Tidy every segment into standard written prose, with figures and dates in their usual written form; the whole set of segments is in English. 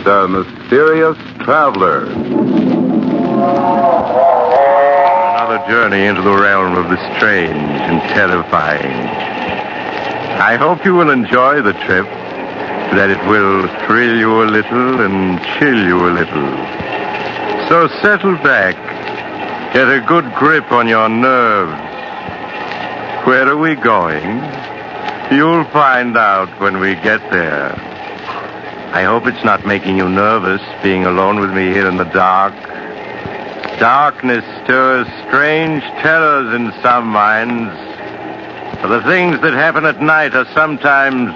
a mysterious traveler. Another journey into the realm of the strange and terrifying. I hope you will enjoy the trip, that it will thrill you a little and chill you a little. So settle back, get a good grip on your nerves. Where are we going? You'll find out when we get there. I hope it's not making you nervous, being alone with me here in the dark. Darkness stirs strange terrors in some minds. For the things that happen at night are sometimes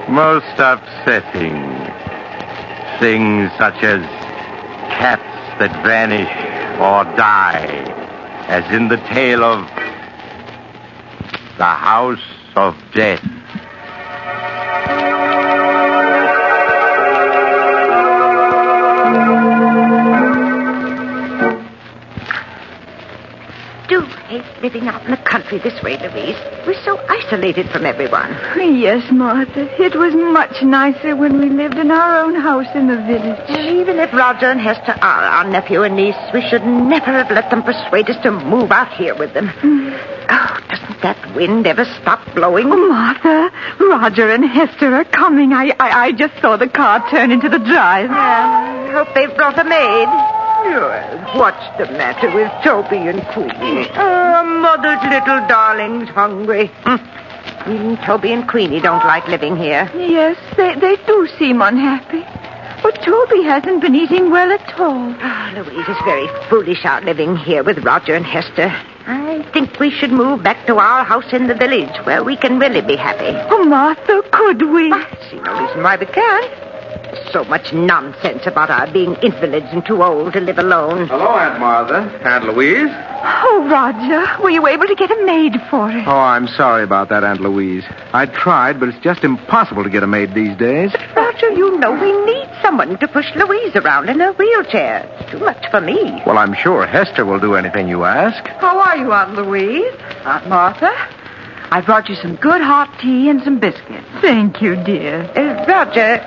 most upsetting. Things such as cats that vanish or die, as in the tale of the House of Death. Living out in the country this way, Louise. We're so isolated from everyone. Yes, Martha. It was much nicer when we lived in our own house in the village. Well, even if Roger and Hester are our nephew and niece, we should never have let them persuade us to move out here with them. Oh, doesn't that wind ever stop blowing? Oh, Martha, Roger and Hester are coming. I just saw the car turn into the drive. I hope they've brought a maid. What's the matter with Toby and Queenie? Oh, mother's little darling's hungry. Even Toby and Queenie don't like living here. Yes, they do seem unhappy. But Toby hasn't been eating well at all. Oh, Louise is very foolish out living here with Roger and Hester. I think we should move back to our house in the village where we can really be happy. Oh, Martha, could we? I see no reason why we can't. So much nonsense about our being invalids and too old to live alone. Hello, Aunt Martha. Aunt Louise? Oh, Roger, were you able to get a maid for us? Oh, I'm sorry about that, Aunt Louise. I tried, but it's just impossible to get a maid these days. Roger, you know we need someone to push Louise around in her wheelchair. It's too much for me. Well, I'm sure Hester will do anything you ask. How are you, Aunt Louise? Aunt Martha? I brought you some good hot tea and some biscuits. Thank you, dear. Roger,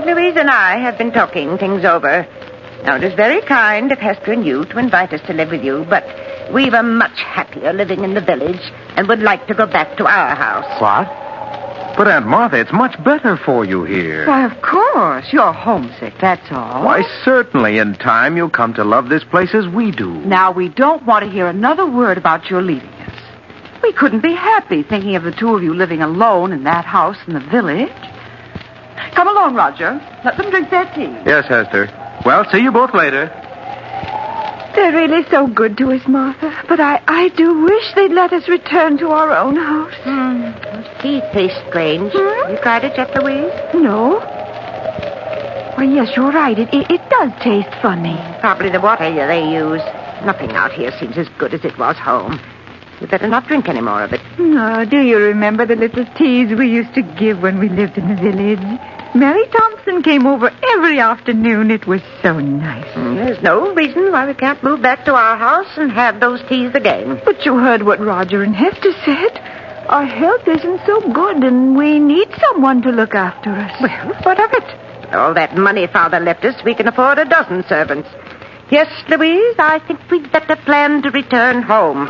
Louise and I have been talking things over. Now, it is very kind of Hester and you to invite us to live with you, but we were much happier living in the village and would like to go back to our house. What? But, Aunt Martha, it's much better for you here. Why, of course. You're homesick, that's all. Why, certainly, in time you'll come to love this place as we do. Now, we don't want to hear another word about your leaving us. We couldn't be happy thinking of the two of you living alone in that house in the village. Come along, Roger. Let them drink their tea. Yes, Hester. Well, see you both later. They're really so good to us, Martha. But I do wish they'd let us return to our own house. Those tea taste strange. You tried it yet, Louise? No. Well, yes, you're right. It does taste funny. Probably the water they use. Nothing out here seems as good as it was home. You better not drink any more of it. Oh, do you remember the little teas we used to give when we lived in the village? Mary Thompson came over every afternoon. It was so nice. There's no reason why we can't move back to our house and have those teas again. But you heard what Roger and Hester said. Our health isn't so good, and we need someone to look after us. Well, what of it? All that money Father left us, we can afford a dozen servants. Yes, Louise, I think we'd better plan to return home.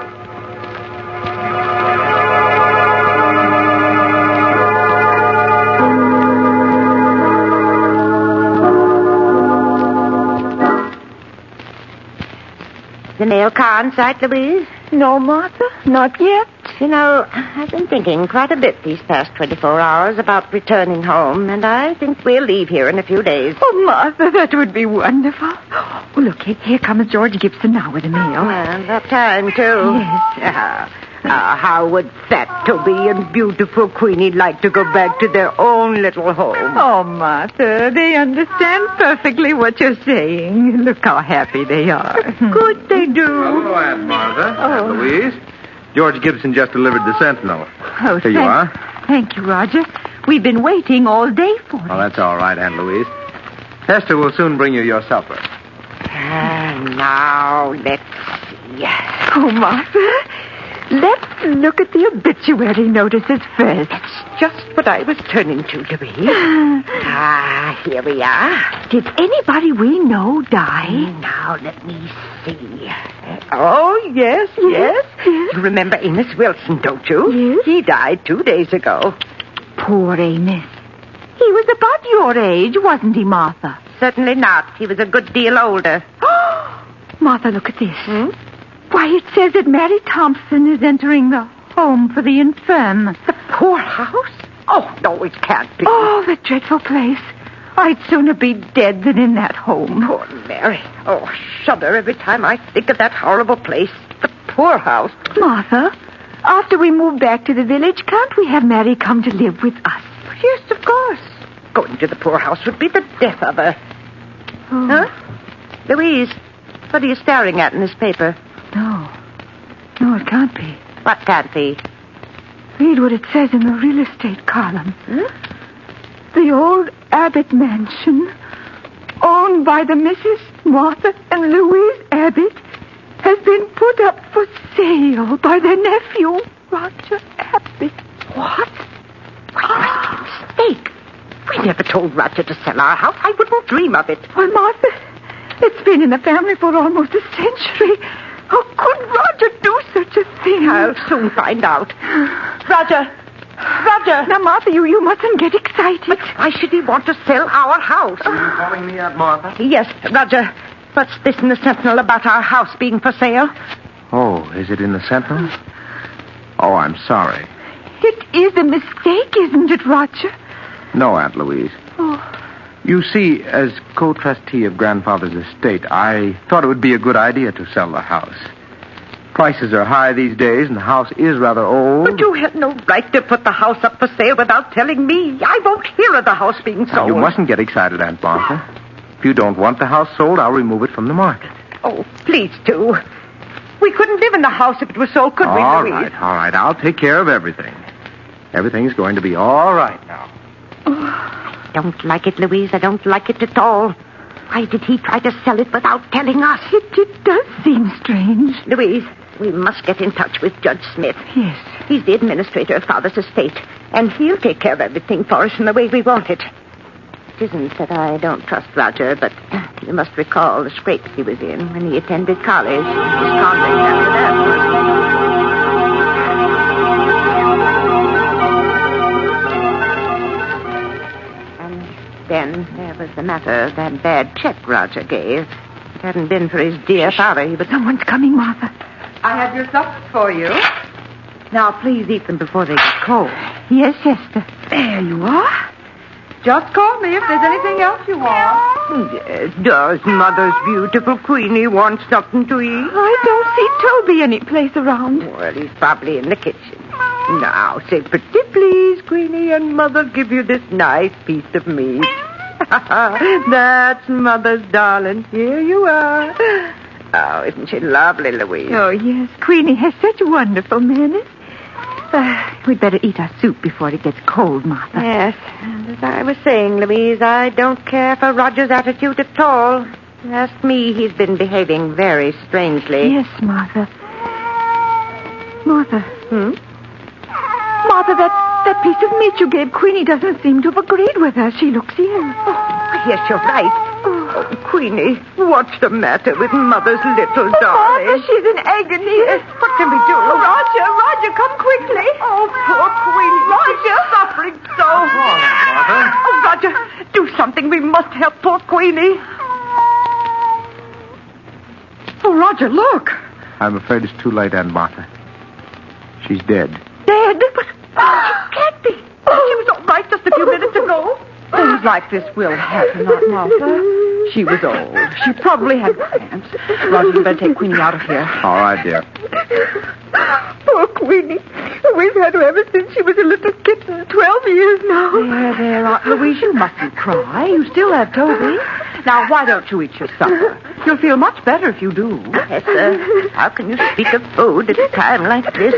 The mail car in sight, Louise? No, Martha, not yet. You know, I've been thinking quite a bit these past 24 hours about returning home, and I think we'll leave here in a few days. Oh, Martha, that would be wonderful. Oh, look, here comes George Gibson now with a mail. And that time, too. Yes. How would fat Toby and beautiful Queenie like to go back to their own little home? Oh, Martha, they understand perfectly what you're saying. Look how happy they are. Good they do. Hello, Aunt Martha. Aunt Louise. George Gibson just delivered the Sentinel. Oh, Here you are. Thank you, Roger. We've been waiting all day for it. Oh, that's all right, Aunt Louise. Hester will soon bring you your supper. Now, let's see. Oh, Martha, Let's look at the obituary notices first. That's just what I was turning to, Louise. Here we are. Did anybody we know die? Now, let me see. Oh, yes. You remember Amos Wilson, don't you? Yes. He died 2 days ago. Poor Amos. He was about your age, wasn't he, Martha? Certainly not. He was a good deal older. Martha, look at this. Why, it says that Mary Thompson is entering the home for the infirm. The poorhouse? Oh, no, it can't be. Oh, the dreadful place. I'd sooner be dead than in that home. Poor Mary. Oh, I shudder every time I think of that horrible place. The poorhouse. Martha, after we move back to the village, can't we have Mary come to live with us? Yes, of course. Going to the poorhouse would be the death of her. Oh. Huh? Louise, what are you staring at in this paper? No, it can't be. What can't be? Read what it says in the real estate column. The old Abbott mansion, owned by the Mrs. Martha and Louise Abbott, has been put up for sale by their nephew, Roger Abbott. What? Why, must be a mistake. We never told Roger to sell our house. I wouldn't dream of it. Well, Martha, it's been in the family for almost a century. How could Roger do such a thing? I'll soon find out. Roger! Now, Martha, you mustn't get excited. But why should he want to sell our house? Are you calling me Aunt Martha? Yes, Roger. What's this in the Sentinel about our house being for sale? Oh, is it in the Sentinel? Oh, I'm sorry. It is a mistake, isn't it, Roger? No, Aunt Louise. Oh. You see, as co-trustee of Grandfather's estate, I thought it would be a good idea to sell the house. Prices are high these days, and the house is rather old. But you had no right to put the house up for sale without telling me. I won't hear of the house being Now, sold. you mustn't get excited, Aunt Martha. If you don't want the house sold, I'll remove it from the market. Oh, please do. We couldn't live in the house if it was sold, could we, Louise? All right. I'll take care of everything. Everything's going to be all right now. I don't like it, Louise. I don't like it at all. Why did he try to sell it without telling us? It does seem strange. Louise, we must get in touch with Judge Smith. Yes. He's the administrator of Father's estate, and he'll take care of everything for us in the way we want it. It isn't that I don't trust Roger, but you must recall the scrapes he was in when he attended college. His conduct after that was... Then there was the matter of that bad check Roger gave. If it hadn't been for his dear father, he would... Someone's coming, Martha. I have your suppers for you. Now, please eat them before they get cold. Yes, Esther. There you are. Just call me if there's anything else you want. Yes, does Mother's beautiful Queenie want something to eat? I don't see Toby any place around. Well, he's probably in the kitchen. Now, say pretty please, Queenie, and Mother give you this nice piece of meat. That's Mother's darling. Here you are. Oh, isn't she lovely, Louise? Oh, yes. Queenie has such wonderful manners. We'd better eat our soup before it gets cold, Martha. Yes, and as I was saying, Louise, I don't care for Roger's attitude at all. Ask me, he's been behaving very strangely. Yes, Martha. Martha. Martha, that piece of meat you gave Queenie doesn't seem to have agreed with her. She looks ill. Oh, yes, you're right. Oh, Queenie, what's the matter with Mother's little darling? Martha, she's in agony. Yes, what can we do? Roger, come quickly. Oh, poor Queenie. Roger. She's suffering so. Oh, Roger, do something. We must help poor Queenie. Oh, Roger, look. I'm afraid it's too late, Aunt Martha. She's dead. Dead? But she can't be. She was all right just a few minutes ago. Things like this will happen, Aunt Martha. She was old. She probably had cramps. Roger, you better take Queenie out of here. All right, dear. Poor Queenie. We've had her ever since she was a little kitten, 12 years now. There, Aunt Louise, you mustn't cry. You still have Toby. Now, why don't you eat your supper? You'll feel much better if you do. Esther, how can you speak of food at a time like this?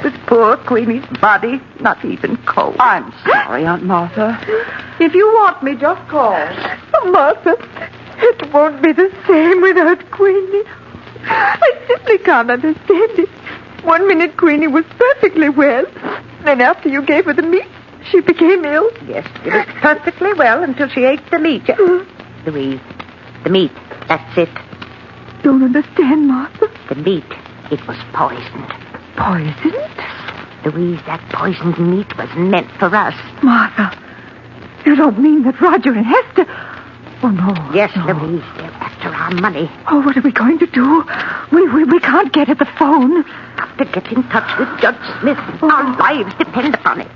With poor Queenie's body not even cold. I'm sorry, Aunt Martha. If you want me, just call. Oh, Martha, it won't be the same without Queenie. I simply can't understand it. 1 minute Queenie was perfectly well. Then after you gave her the meat, she became ill. Yes, she was perfectly well until she ate the meat. Louise, the meat, that's it. Don't understand, Martha. The meat, it was poisoned. Poisoned? Louise, that poisoned meat was meant for us. Martha, you don't mean that Roger and Hester... Oh, no. Yes, no. Louise, they're after our money. Oh, what are we going to do? We can't get at the phone. Got to get in touch with Judge Smith. Our lives depend upon it.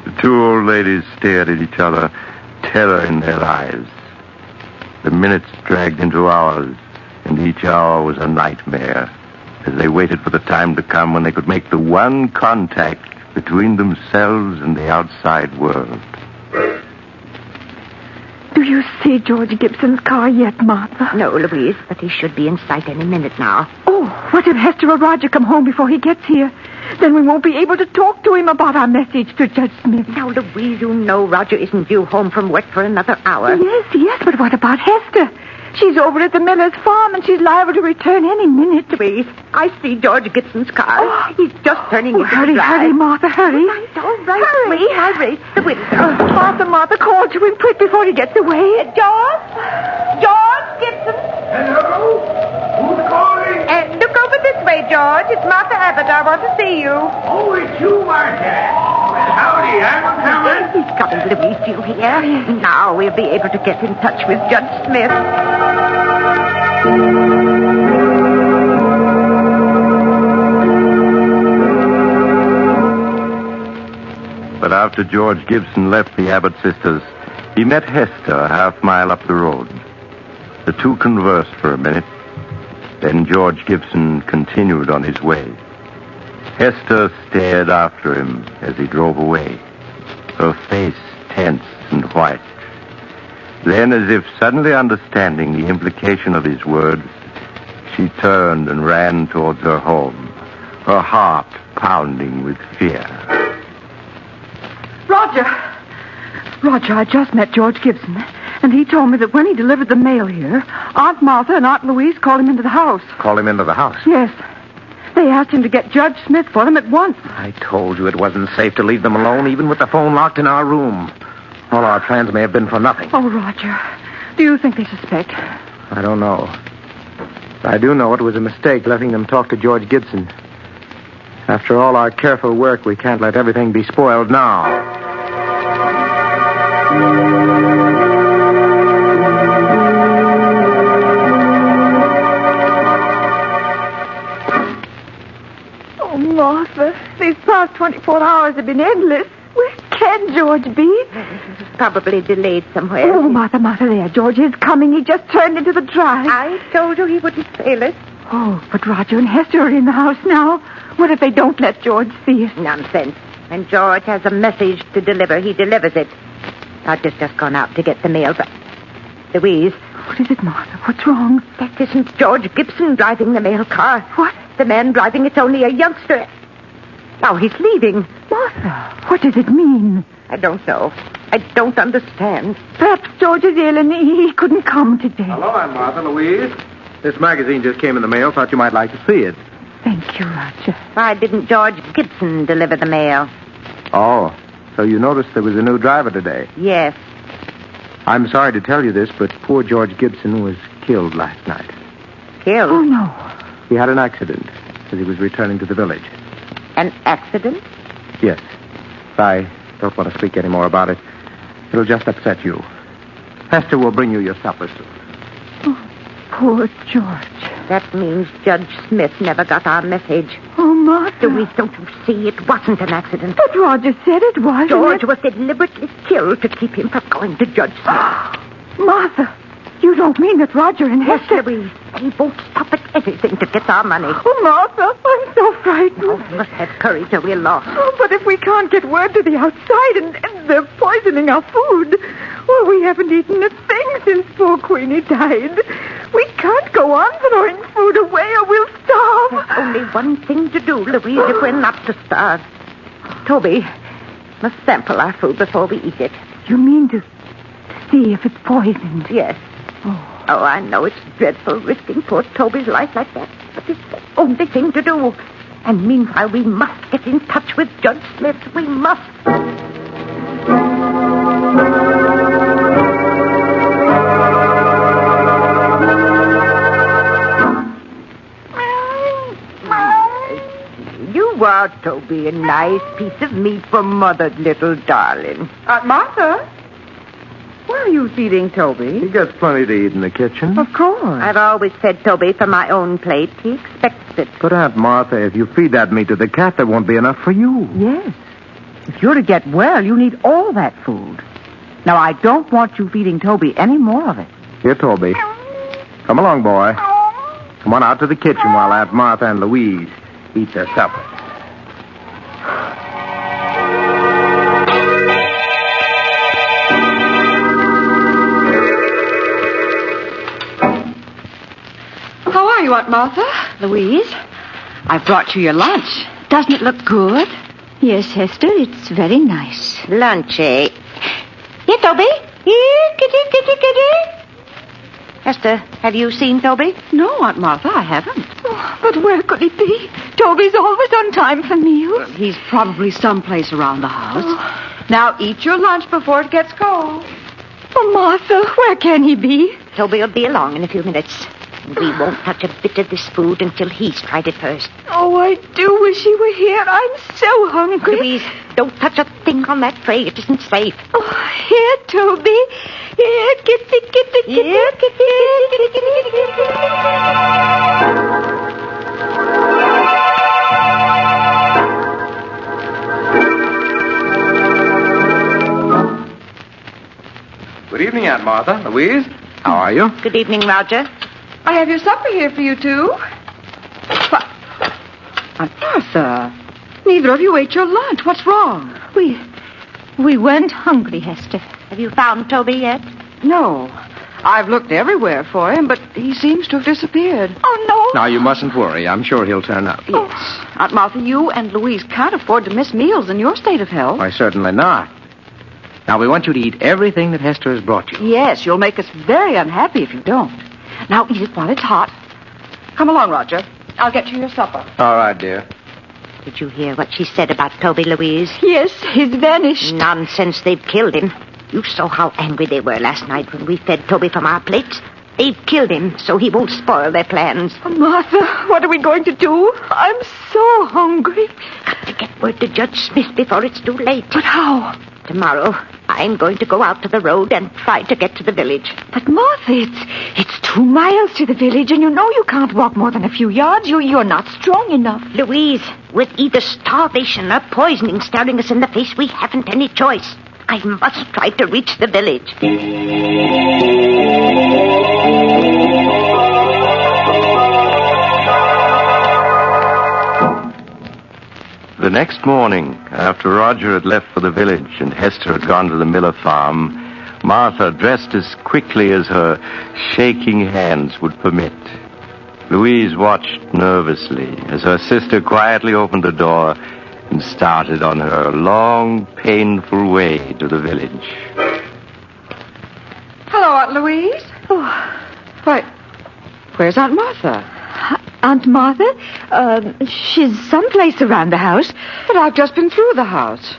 The two old ladies stared at each other, terror in their eyes. The minutes dragged into hours, and each hour was a nightmare, as they waited for the time to come when they could make the one contact between themselves and the outside world. Do you see George Gibson's car yet, Martha? No, Louise, but he should be in sight any minute now. Oh, what if Hester or Roger come home before he gets here? Then we won't be able to talk to him about our message to Judge Smith. Now, Louise, you know Roger isn't due home from work for another hour. Yes, but what about Hester? She's over at the miller's farm, and she's liable to return any minute. Louise, I see George Gibson's car. Oh. He's just turning into hurry, the drive. hurry, Martha, hurry. All right, hurry. I raised the window. Martha, call to him quick before he gets away. George Gibson. Hello? Who's calling? Look over this way, George. It's Martha Abbott. I want to see you. Oh, it's you, Martha. Well, howdy, I'm coming. He's coming, Louise. Do you hear? Now we'll be able to get in touch with Judge Smith. But after George Gibson left the Abbott sisters, he met Hester a half-mile up the road. The two conversed for a minute. Then George Gibson continued on his way. Hester stared after him as he drove away, her face tense and white. Then, as if suddenly understanding the implication of his words, she turned and ran towards her home, her heart pounding with fear. Roger, I just met George Gibson, and he told me that when he delivered the mail here, Aunt Martha and Aunt Louise called him into the house. Call him into the house. Yes. They asked him to get Judge Smith for them at once. I told you it wasn't safe to leave them alone, even with the phone locked in our room. All our plans may have been for nothing. Oh, Roger, do you think they suspect? I don't know. I do know it was a mistake letting them talk to George Gibson. After all our careful work, we can't let everything be spoiled now. Oh, Martha, these past 24 hours have been endless. Where can George be? He's probably delayed somewhere. Oh, Martha, there. George is coming. He just turned into the drive. I told you he wouldn't fail us. Oh, but Roger and Hester are in the house now. What if they don't let George see us? Nonsense. When George has a message to deliver, he delivers it. Roger's just gone out to get the mail, but... Louise. What is it, Martha? What's wrong? That isn't George Gibson driving the mail car. What? The man driving it's only a youngster. Now he's leaving. Martha, what does it mean? I don't know. I don't understand. Perhaps George is ill and he couldn't come today. Hello, I'm Martha, Louise. This magazine just came in the mail. Thought you might like to see it. Thank you, Roger. Why didn't George Gibson deliver the mail? Oh, so you noticed there was a new driver today. Yes. I'm sorry to tell you this, but poor George Gibson was killed last night. Killed? Oh, no. He had an accident as he was returning to the village. An accident? Yes. I don't want to speak any more about it. It'll just upset you. Hester will bring you your supper soon. Oh, poor George. That means Judge Smith never got our message. Oh, Martha. Louise, don't you see? It wasn't an accident. But Roger said it was. George was deliberately killed to keep him from going to Judge Smith. Martha, you don't mean that Roger and Yes, Hester... Louise. They won't stop at anything to get our money. Oh, Martha, I'm so frightened. Oh, we must have courage or we're lost. Oh, but if we can't get word to the outside and they're poisoning our food... Well, we haven't eaten a thing since poor Queenie died. We can't go on throwing food away or we'll starve. There's only one thing to do, Louise, if we're not to starve. Toby must sample our food before we eat it. You mean to see if it's poisoned. Yes. Oh, I know it's dreadful risking poor Toby's life like that, but it's the only thing to do. And meanwhile, we must get in touch with Judge Smith. We must. You are, Toby, a nice piece of meat for Mother's little darling. Aunt Martha? Where are you feeding Toby? He gets plenty to eat in the kitchen. Of course. I've always fed Toby from my own plate. He expects it. But, Aunt Martha, if you feed that meat to the cat, there won't be enough for you. Yes. If you're to get well, you need all that food. Now, I don't want you feeding Toby any more of it. Here, Toby. Come along, boy. Come on out to the kitchen while Aunt Martha and Louise eat their supper. How are you, Aunt Martha? Louise? I brought you your lunch. Doesn't it look good? Yes, Hester, it's very nice. Lunch, eh? Here, Toby. Here, kitty. Hester, have you seen Toby? No, Aunt Martha, I haven't. Oh, but where could he be? Toby's always on time for meals. He's probably someplace around the house. Now, eat your lunch before it gets cold. Oh, Martha, where can he be? Toby will be along in a few minutes. We won't touch a bit of this food until he's tried it first. Oh, I do wish he were here. I'm so hungry. Louise, don't touch a thing on that tray. It isn't safe. Oh, here, Toby. Here, kitty. Here, Good evening, Aunt Martha. Louise, how are you? Good evening, Roger. I have your supper here for you two. But, Aunt Martha, neither of you ate your lunch. What's wrong? We weren't hungry, Hester. Have you found Toby yet? No. I've looked everywhere for him, but he seems to have disappeared. Oh, no. Now, you mustn't worry. I'm sure he'll turn up. Yes. Aunt Martha, you and Louise can't afford to miss meals in your state of health. Why, certainly not. Now, we want you to eat everything that Hester has brought you. Yes, you'll make us very unhappy if you don't. Now eat it while it's hot. Come along, Roger. I'll get you your supper. All right, dear. Did you hear what she said about Toby, Louise? Yes, he's vanished. Nonsense. They've killed him. You saw how angry they were last night when we fed Toby from our plates. They've killed him so he won't spoil their plans. Oh, Martha, what are we going to do? I'm so hungry. Got to get word to Judge Smith before it's too late. But how? Tomorrow, I'm going to go out to the road and try to get to the village. But, Martha, it's 2 miles to the village, and you know you can't walk more than a few yards. You're not strong enough. Louise, with either starvation or poisoning staring us in the face, we haven't any choice. I must try to reach the village. The next morning, after Roger had left for the village and Hester had gone to the Miller farm, Martha dressed as quickly as her shaking hands would permit. Louise watched nervously as her sister quietly opened the door and started on her long, painful way to the village. Hello, Aunt Louise. Oh, Why, where's Aunt Martha? Aunt Martha, she's someplace around the house. But I've just been through the house.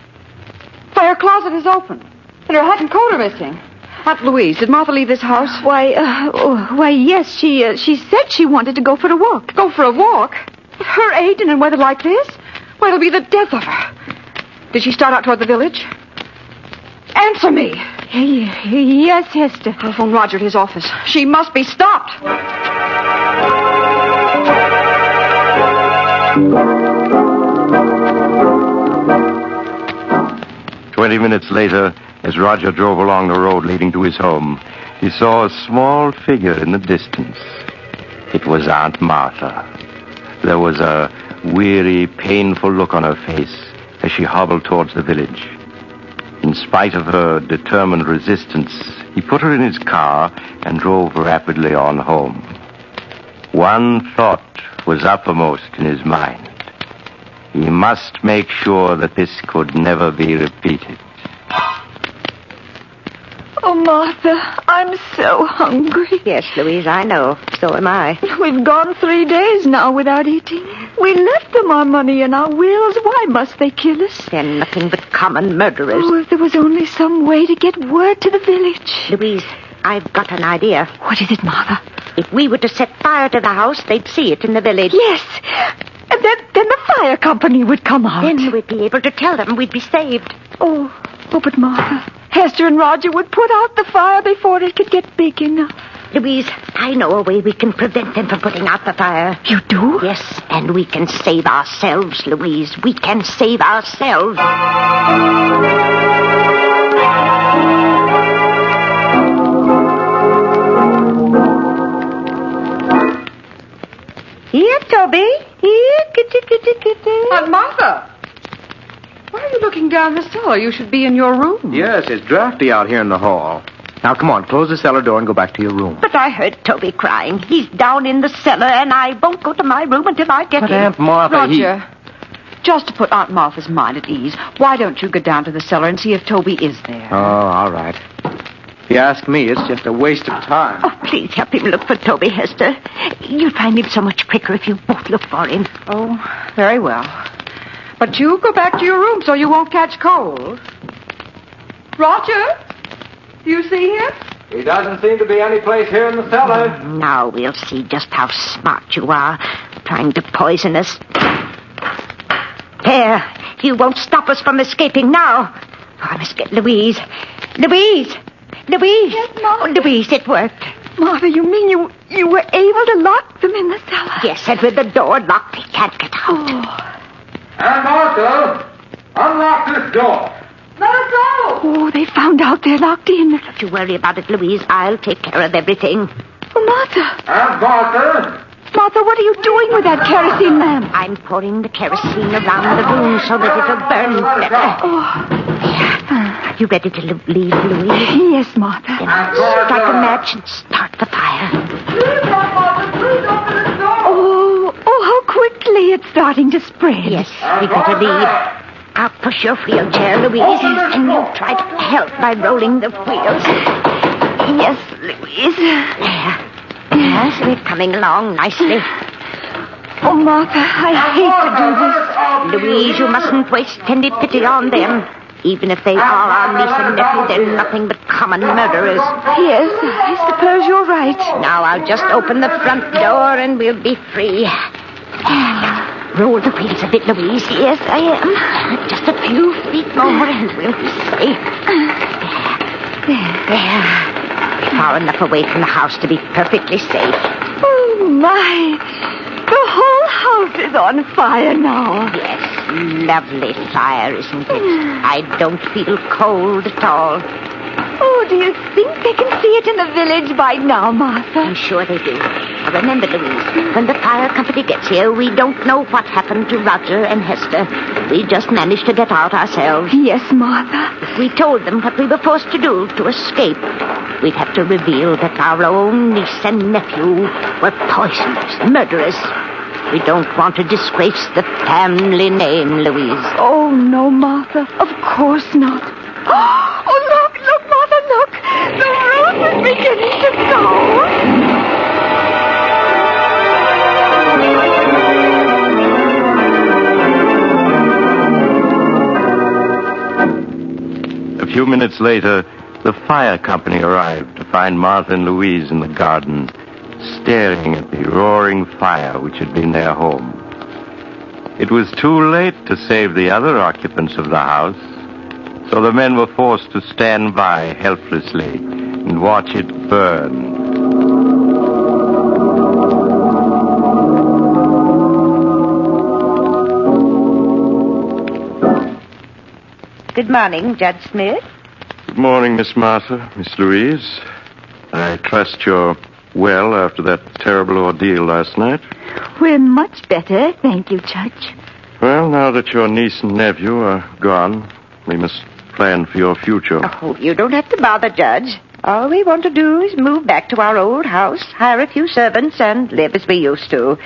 Why, her closet is open, and her hat and coat are missing. Aunt Louise, did Martha leave this house? Why, yes, she said she wanted to go for a walk. Go for a walk? At her age and in weather like this? Why, it'll be the death of her. Did she start out toward the village? Answer me. Yes, Hester. I'll phone Roger at his office. She must be stopped. 20 minutes later, as Roger drove along the road leading to his home, he saw a small figure in the distance. It was Aunt Martha. There was a weary, painful look on her face as she hobbled towards the village. In spite of her determined resistance, he put her in his car and drove rapidly on home. One thought was uppermost in his mind. He must make sure that this could never be repeated. Oh, Martha, I'm so hungry. Yes, Louise, I know. So am I. We've gone 3 days now without eating. We left them our money and our wills. Why must they kill us? They're nothing but common murderers. Oh, if there was only some way to get word to the village. Louise, I've got an idea. What is it, Martha? If we were to set fire to the house, they'd see it in the village. Yes. And then the fire company would come out. Then we'd be able to tell them we'd be saved. Oh, but Martha, Hester and Roger would put out the fire before it could get big enough. Louise, I know a way we can prevent them from putting out the fire. You do? Yes, and we can save ourselves, Louise. We can save ourselves. Here, Toby. Here, kitty. Aunt Martha! Why are you looking down the cellar? You should be in your room. Yes, it's drafty out here in the hall. Now, come on, close the cellar door and go back to your room. But I heard Toby crying. He's down in the cellar, and I won't go to my room until I get But him. Aunt Martha, Roger, just to put Aunt Martha's mind at ease, why don't you go down to the cellar and see if Toby is there? Oh, all right. If you ask me, it's just a waste of time. Oh, please help him look for Toby, Hester. You'll find him so much quicker if you both look for him. Oh, very well. But you go back to your room so you won't catch cold. Roger, do you see him? He doesn't seem to be any place here in the cellar. Now we'll see just how smart you are, trying to poison us. There, you won't stop us from escaping now. Oh, I must get Louise. Louise! Yes, Mom? Oh, Louise, it worked. Martha, you mean you were able to lock them in the cellar? Yes, and with the door locked, they can't get out. Oh. Aunt Martha, unlock this door. Let us go! Oh, they found out they're locked in. Don't you worry about it, Louise. I'll take care of everything. Oh, Martha. Aunt Martha. Martha, what are you doing with that kerosene lamp? I'm pouring the kerosene around the room so that it'll burn better. Oh. Are you ready to leave, Louise? Yes, Martha. Then I'll strike a match and start the fire. Please, Aunt Martha, please open the door! Oh, how quickly it's starting to spread. Yes, we better leave. I'll push your wheelchair, Louise, and you try to help by rolling the wheels. Yes, Louise. There. Yes, we're coming along nicely. Oh, Martha, I hate to do this. Louise, you mustn't waste any pity on them. Even if they are our niece and nephew, they're nothing but common murderers. Yes, I suppose you're right. Now I'll just open the front door and we'll be free. Now, roll the wheels a bit, Louise. Yes, I am. Just a few feet more and we'll be safe. There. We're far enough away from the house to be perfectly safe. Oh, my. The whole house is on fire now. Yes, lovely fire, isn't it? I don't feel cold at all. Oh, do you think they can see it in the village by now, Martha? I'm sure they do. Now, remember, Louise, when the fire company gets here, we don't know what happened to Roger and Hester. We just managed to get out ourselves. Yes, Martha. If we told them what we were forced to do to escape, we'd have to reveal that our own niece and nephew were poisoners, murderers. We don't want to disgrace the family name, Louise. Oh, no, Martha. Of course not. Oh, look, Martha, look. The roof is beginning to go. A few minutes later, the fire company arrived to find Martha and Louise in the garden, staring at the roaring fire which had been their home. It was too late to save the other occupants of the house, so the men were forced to stand by helplessly and watch it burn. Good morning, Judge Smith. Good morning, Miss Martha, Miss Louise. I trust you're well after that terrible ordeal last night. We're much better, thank you, Judge. Well, now that your niece and nephew are gone, we must plan for your future. Oh, you don't have to bother, Judge. All we want to do is move back to our old house, hire a few servants, and live as we used to.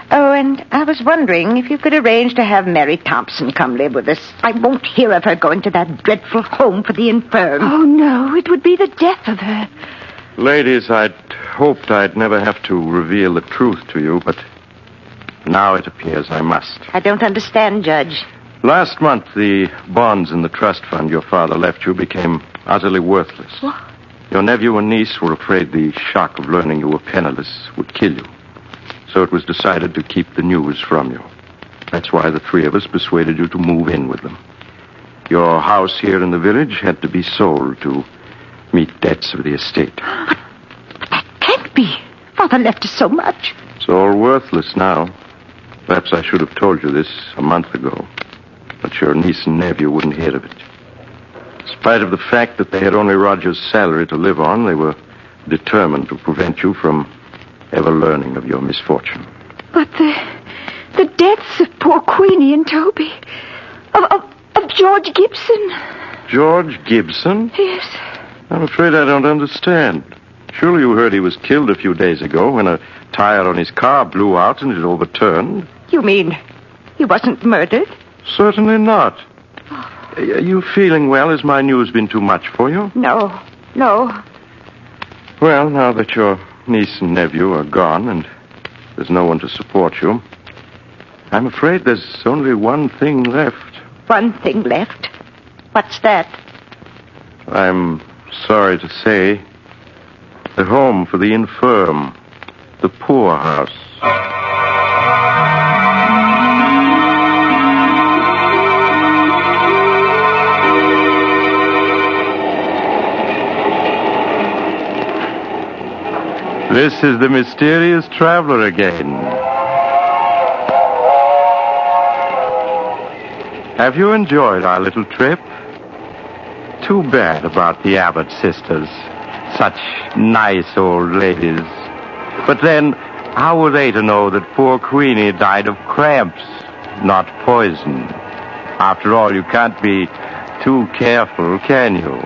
Oh, and I was wondering if you could arrange to have Mary Thompson come live with us. I won't hear of her going to that dreadful home for the infirm. Oh, no, it would be the death of her. Ladies, I'd hoped I'd never have to reveal the truth to you, but now it appears I must. I don't understand, Judge. Last month, the bonds in the trust fund your father left you became utterly worthless. What? Your nephew and niece were afraid the shock of learning you were penniless would kill you. So it was decided to keep the news from you. That's why the three of us persuaded you to move in with them. Your house here in the village had to be sold to meet debts of the estate. But that can't be. Father left us so much. It's all worthless now. Perhaps I should have told you this a month ago. But your niece and nephew wouldn't hear of it. In spite of the fact that they had only Roger's salary to live on, they were determined to prevent you from ever learning of your misfortune. But the deaths of poor Queenie and Toby, of George Gibson. George Gibson? Yes. I'm afraid I don't understand. Surely you heard he was killed a few days ago when a tire on his car blew out and it overturned. You mean he wasn't murdered? Certainly not. Are you feeling well? Has my news been too much for you? No. Well, now that your niece and nephew are gone and there's no one to support you, I'm afraid there's only one thing left. One thing left? What's that? I'm sorry to say, the home for the infirm, the poorhouse. This is the mysterious traveler again. Have you enjoyed our little trip? Too bad about the Abbott sisters. Such nice old ladies. But then, how were they to know that poor Queenie died of cramps, not poison? After all, you can't be too careful, can you?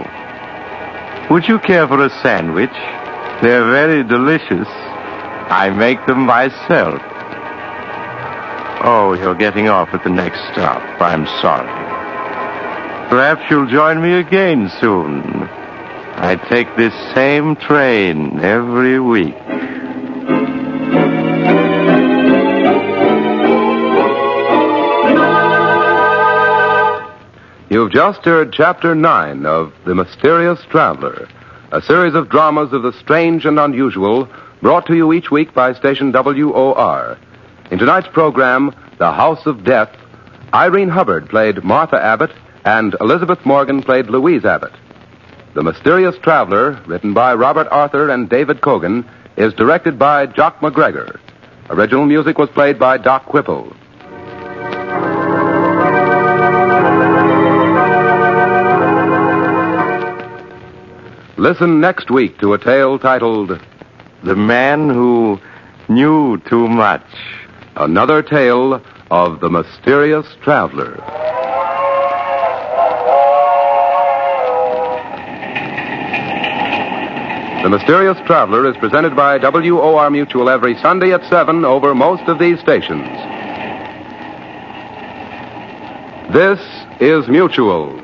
Would you care for a sandwich? They're very delicious. I make them myself. Oh, you're getting off at the next stop. I'm sorry. Perhaps you'll join me again soon. I take this same train every week. You've just heard Chapter 9 of The Mysterious Traveler, a series of dramas of the strange and unusual brought to you each week by station WOR. In tonight's program, The House of Death, Irene Hubbard played Martha Abbott and Elizabeth Morgan played Louise Abbott. The Mysterious Traveler, written by Robert Arthur and David Cogan, is directed by Jock McGregor. Original music was played by Doc Whipple. Listen next week to a tale titled The Man Who Knew Too Much. Another Tale of the Mysterious Traveler. The Mysterious Traveler is presented by WOR Mutual every Sunday at 7 over most of these stations. This is Mutual.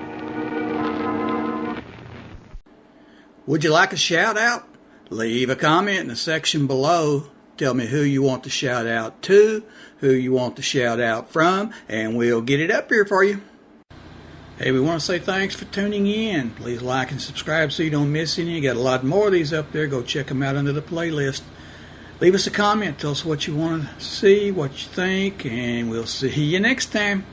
Would you like a shout out? Leave a comment in the section below. Tell me who you want to shout out to, who you want to shout out from, and we'll get it up here for you. Hey, we want to say thanks for tuning in. Please like and subscribe so you don't miss any. You got a lot more of these up there. Go check them out under the playlist. Leave us a comment. Tell us what you want to see, what you think, and we'll see you next time.